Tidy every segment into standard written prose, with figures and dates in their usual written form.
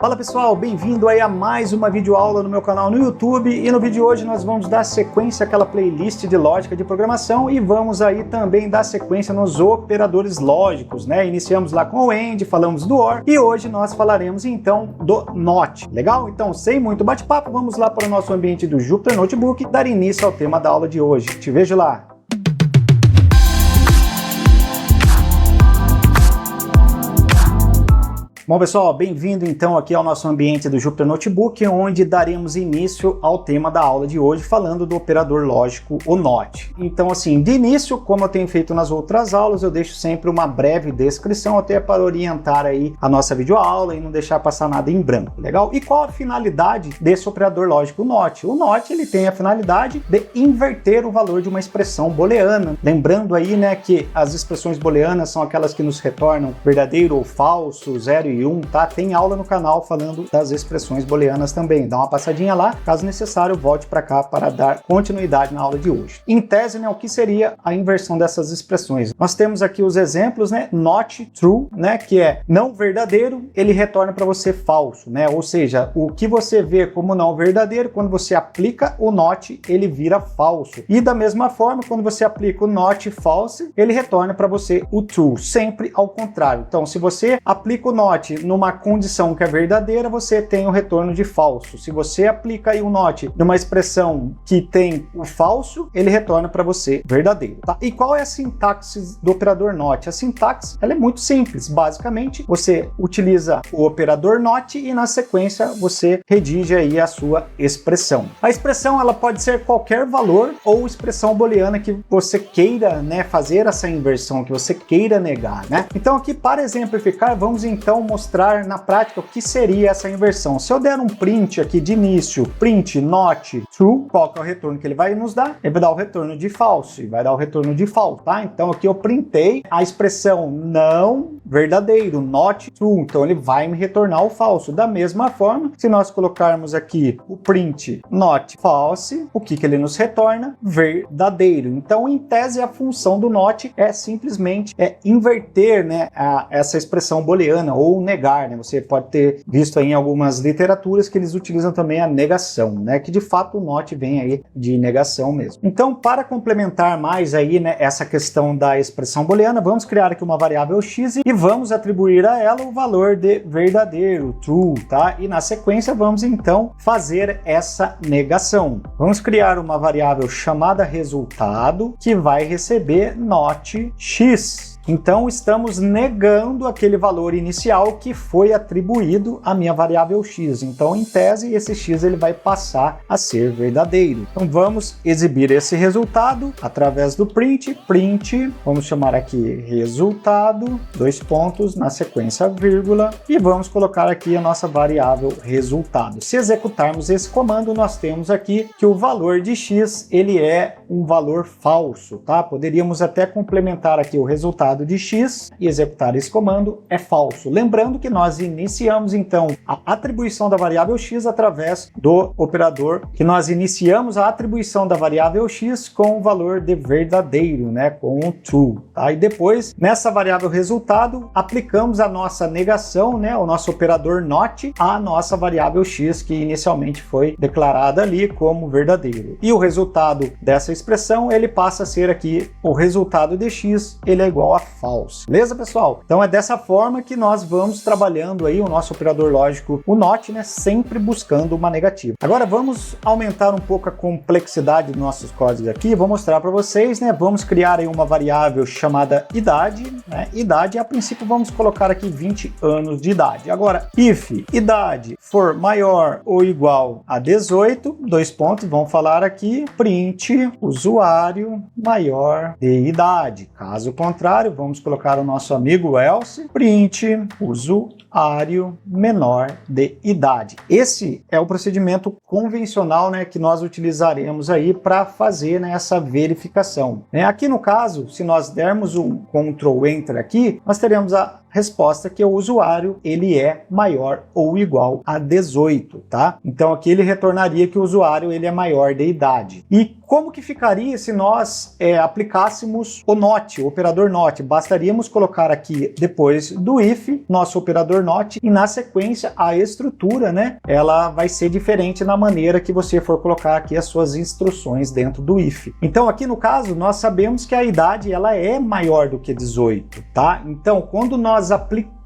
Fala pessoal, bem-vindo aí a mais uma videoaula no meu canal no YouTube, e no vídeo de hoje nós vamos dar sequência àquela playlist de lógica de programação e vamos aí também dar sequência nos operadores lógicos, né? Iniciamos lá com o AND, falamos do OR e hoje nós falaremos então do NOT. Legal? Então, sem muito bate-papo, vamos lá para o nosso ambiente do Jupyter Notebook dar início ao tema da aula de hoje. Te vejo lá! Bom pessoal, bem-vindo então aqui ao nosso ambiente do Jupyter Notebook, onde daremos início ao tema da aula de hoje, falando do operador lógico, o NOT. Então assim, de início, como eu tenho feito nas outras aulas, eu deixo sempre uma breve descrição, até para orientar aí a nossa videoaula e não deixar passar nada em branco, legal? E qual a finalidade desse operador lógico, o NOT? O NOT, ele tem a finalidade de inverter o valor de uma expressão booleana. Lembrando aí, né, que as expressões booleanas são aquelas que nos retornam verdadeiro ou falso, 0 e 1, tá? Tem aula no canal falando das expressões booleanas também. Dá uma passadinha lá, caso necessário, volte para cá para dar continuidade na aula de hoje. Em tese, né, o que seria a inversão dessas expressões? Nós temos aqui os exemplos, né? Not true, né, que é não verdadeiro, ele retorna para você falso, né? Ou seja, o que você vê como não verdadeiro, quando você aplica o not, ele vira falso. E da mesma forma, quando você aplica o not false, ele retorna para você o true, sempre ao contrário. Então, se você aplica o not numa condição que é verdadeira, você tem o retorno de falso. Se você aplica aí o not numa expressão que tem o falso, ele retorna para você verdadeiro, tá? E qual é a sintaxe do operador not? A sintaxe, ela é muito simples. Basicamente, você utiliza o operador not e na sequência você redige aí a sua expressão. A expressão, ela pode ser qualquer valor ou expressão booleana que você queira, né, fazer essa inversão, que você queira negar, né? Então aqui, para exemplificar, vamos então mostrar na prática o que seria essa inversão. Se eu der um print aqui de início, print not true, qual que é o retorno que ele vai nos dar? Ele vai dar o retorno de falso, e vai dar o retorno de falso, tá? Então aqui eu printei a expressão não verdadeiro, not true, então ele vai me retornar o falso. Da mesma forma, se nós colocarmos aqui o print not false, o que ele nos retorna? Verdadeiro. Então, em tese, a função do not é simplesmente inverter, né, essa expressão booleana ou negar, né? Você pode ter visto aí em algumas literaturas que eles utilizam também a negação, né? Que de fato o not vem aí de negação mesmo. Então, para complementar mais aí, né, essa questão da expressão booleana, vamos criar aqui uma variável x e vamos atribuir a ela o valor de verdadeiro, true, tá? E na sequência vamos então fazer essa negação. Vamos criar uma variável chamada resultado que vai receber not x. Então, estamos negando aquele valor inicial que foi atribuído à minha variável x. Então, em tese, esse x ele vai passar a ser verdadeiro. Então, vamos exibir esse resultado através do print, vamos chamar aqui resultado, dois pontos, na sequência vírgula, e vamos colocar aqui a nossa variável resultado. Se executarmos esse comando, nós temos aqui que o valor de x, ele é um valor falso, tá? Poderíamos até complementar aqui o resultado de x e executar esse comando é falso. Lembrando que nós iniciamos então a atribuição da variável x através do operador, que nós iniciamos a atribuição da variável x com o valor de verdadeiro, né, com o true, tá? E depois, nessa variável resultado, aplicamos a nossa negação, né, o nosso operador not, à nossa variável x que inicialmente foi declarada ali como verdadeiro. E o resultado dessa expressão, ele passa a ser aqui o resultado de x, ele é igual a false. Beleza, pessoal? Então é dessa forma que nós vamos trabalhando aí o nosso operador lógico, o not, né, sempre buscando uma negativa. Agora vamos aumentar um pouco a complexidade dos nossos códigos aqui, vou mostrar para vocês, né, vamos criar aí uma variável chamada idade, né, idade, a princípio vamos colocar aqui 20 anos de idade. Agora, if idade for maior ou igual a 18, dois pontos, vamos falar aqui, print usuário maior de idade. Caso contrário, vamos colocar o nosso amigo else, print usuário menor de idade. Esse é o procedimento convencional, né, que nós utilizaremos aí para fazer, né, essa verificação. Aqui no caso, se nós dermos um Ctrl Enter aqui, nós teremos a resposta que o usuário ele é maior ou igual a 18, tá? Então aqui ele retornaria que o usuário ele é maior de idade. E como que ficaria se nós aplicássemos o NOT, o operador NOT? Bastaríamos colocar aqui depois do if, nosso operador NOT, e na sequência a estrutura, né, ela vai ser diferente na maneira que você for colocar aqui as suas instruções dentro do if. Então aqui no caso nós sabemos que a idade ela é maior do que 18, tá? Então quando nós aplicamos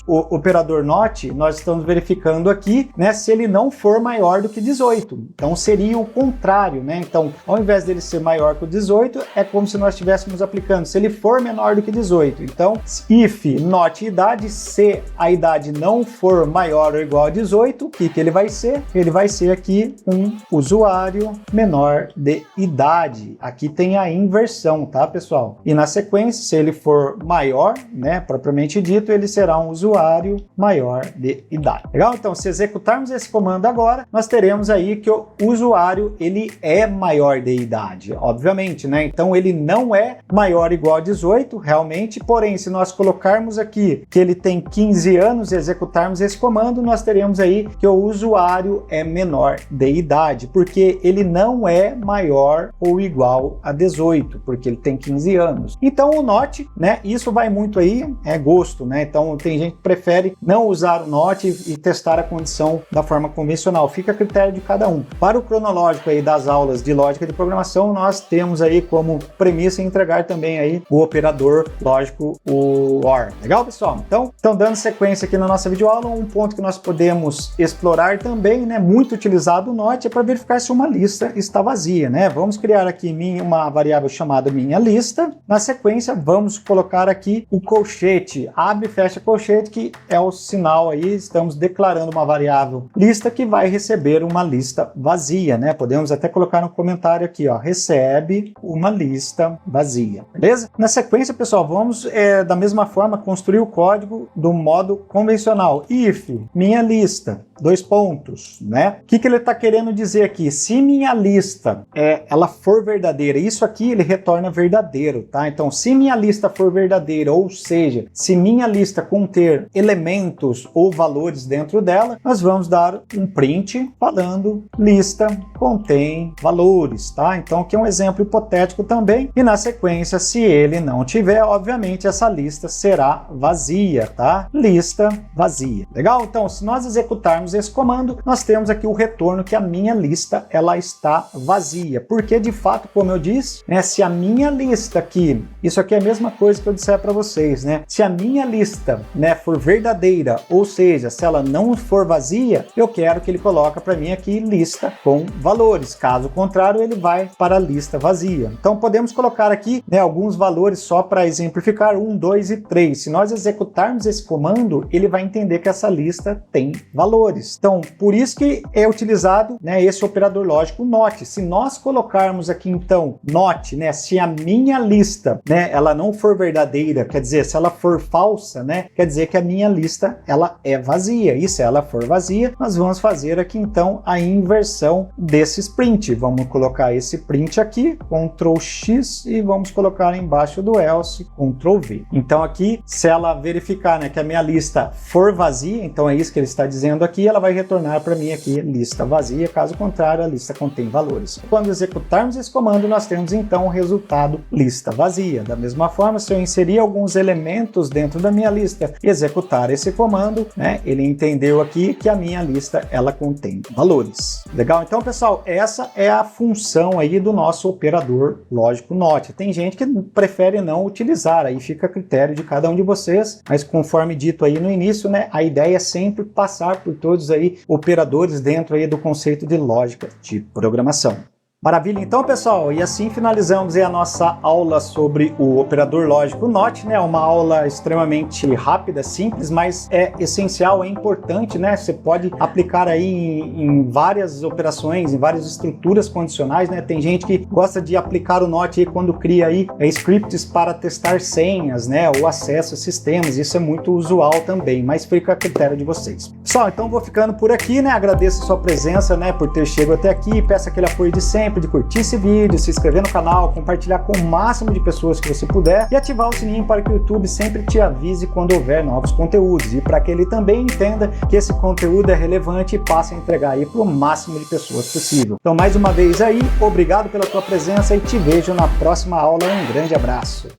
o operador NOT, nós estamos verificando aqui, né, se ele não for maior do que 18. Então seria o contrário, né? Então, ao invés dele ser maior que o 18, é como se nós estivéssemos aplicando se ele for menor do que 18. Então, if NOT idade, se a idade não for maior ou igual a 18, o que ele vai ser? Ele vai ser aqui um usuário menor de idade. Aqui tem a inversão, tá, pessoal? E na sequência, se ele for maior, né, propriamente dito, ele será um usuário maior de idade. Legal? Então, se executarmos esse comando agora, nós teremos aí que o usuário ele é maior de idade, obviamente, né? Então, ele não é maior ou igual a 18, realmente, porém, se nós colocarmos aqui que ele tem 15 anos e executarmos esse comando, nós teremos aí que o usuário é menor de idade, porque ele não é maior ou igual a 18, porque ele tem 15 anos. Então, o NOT, né? Isso vai muito aí, é gosto, né? Então, tem gente que prefere não usar o NOT e testar a condição da forma convencional. Fica a critério de cada um. Para o cronológico aí das aulas de lógica de programação, nós temos aí como premissa entregar também aí o operador lógico, o OR. Legal, pessoal? Então, dando sequência aqui na nossa videoaula, um ponto que nós podemos explorar também, né, muito utilizado o NOT, é para verificar se uma lista está vazia, né? Vamos criar aqui uma variável chamada minha lista. Na sequência, vamos colocar aqui o colchete, abre e fecha colchete, que é o sinal aí, estamos declarando uma variável lista que vai receber uma lista vazia, né? Podemos até colocar no comentário aqui, ó, recebe uma lista vazia, beleza? Na sequência, pessoal, vamos da mesma forma construir o código do modo convencional. If minha lista, dois pontos, né? O que ele está querendo dizer aqui? Se minha lista ela for verdadeira, isso aqui ele retorna verdadeiro, tá? Então, se minha lista for verdadeira, ou seja, se minha lista conter elementos ou valores dentro dela, nós vamos dar um print falando lista contém valores, tá? Então, aqui é um exemplo hipotético também, e na sequência, se ele não tiver, obviamente, essa lista será vazia, tá? Lista vazia. Legal? Então, se nós executarmos esse comando, nós temos aqui o retorno que a minha lista, ela está vazia, porque de fato, como eu disse, né, se a minha lista aqui, isso aqui é a mesma coisa que eu disser para vocês, né? Se a minha lista, né, for verdadeira, ou seja, se ela não for vazia, eu quero que ele coloque para mim aqui lista com valores. Caso contrário, ele vai para a lista vazia. Então podemos colocar aqui, né, alguns valores só para exemplificar, 1, 2 e 3. Se nós executarmos esse comando, ele vai entender que essa lista tem valores. Então, por isso que é utilizado, né, esse operador lógico NOT. Se nós colocarmos aqui então NOT, né, se a minha lista, né, ela não for verdadeira, quer dizer, se ela for falsa, né, quer dizer que a minha lista ela é vazia. E se ela for vazia, nós vamos fazer aqui então a inversão desse print. Vamos colocar esse print aqui, Ctrl X, e vamos colocar embaixo do else, Ctrl V. Então aqui, se ela verificar, né, que a minha lista for vazia, então é isso que ele está dizendo aqui, ela vai retornar para mim aqui lista vazia, caso contrário, a lista contém valores. Quando executarmos esse comando, nós temos então o resultado lista vazia. Da mesma forma, se eu inserir alguns elementos dentro da minha lista e executar esse comando, né, ele entendeu aqui que a minha lista ela contém valores. Legal? Então, pessoal, essa é a função aí do nosso operador lógico NOT. Tem gente que prefere não utilizar, aí fica a critério de cada um de vocês, mas conforme dito aí no início, né, a ideia é sempre passar por todos aí operadores dentro aí do conceito de lógica de programação. Maravilha, então, pessoal, e assim finalizamos aí a nossa aula sobre o operador lógico NOT, né? Uma aula extremamente rápida, simples, mas é essencial, é importante, né? Você pode aplicar aí em várias operações, em várias estruturas condicionais, né? Tem gente que gosta de aplicar o NOT aí quando cria aí scripts para testar senhas, né? Ou acesso a sistemas, isso é muito usual também, mas fica a critério de vocês. Pessoal, então vou ficando por aqui, né? Agradeço a sua presença, né? Por ter chegado até aqui, peço aquele apoio de sempre. sempre de curtir esse vídeo, se inscrever no canal, compartilhar com o máximo de pessoas que você puder e ativar o sininho para que o YouTube sempre te avise quando houver novos conteúdos e para que ele também entenda que esse conteúdo é relevante e passe a entregar aí para o máximo de pessoas possível. Então, mais uma vez aí, obrigado pela tua presença e te vejo na próxima aula. Um grande abraço!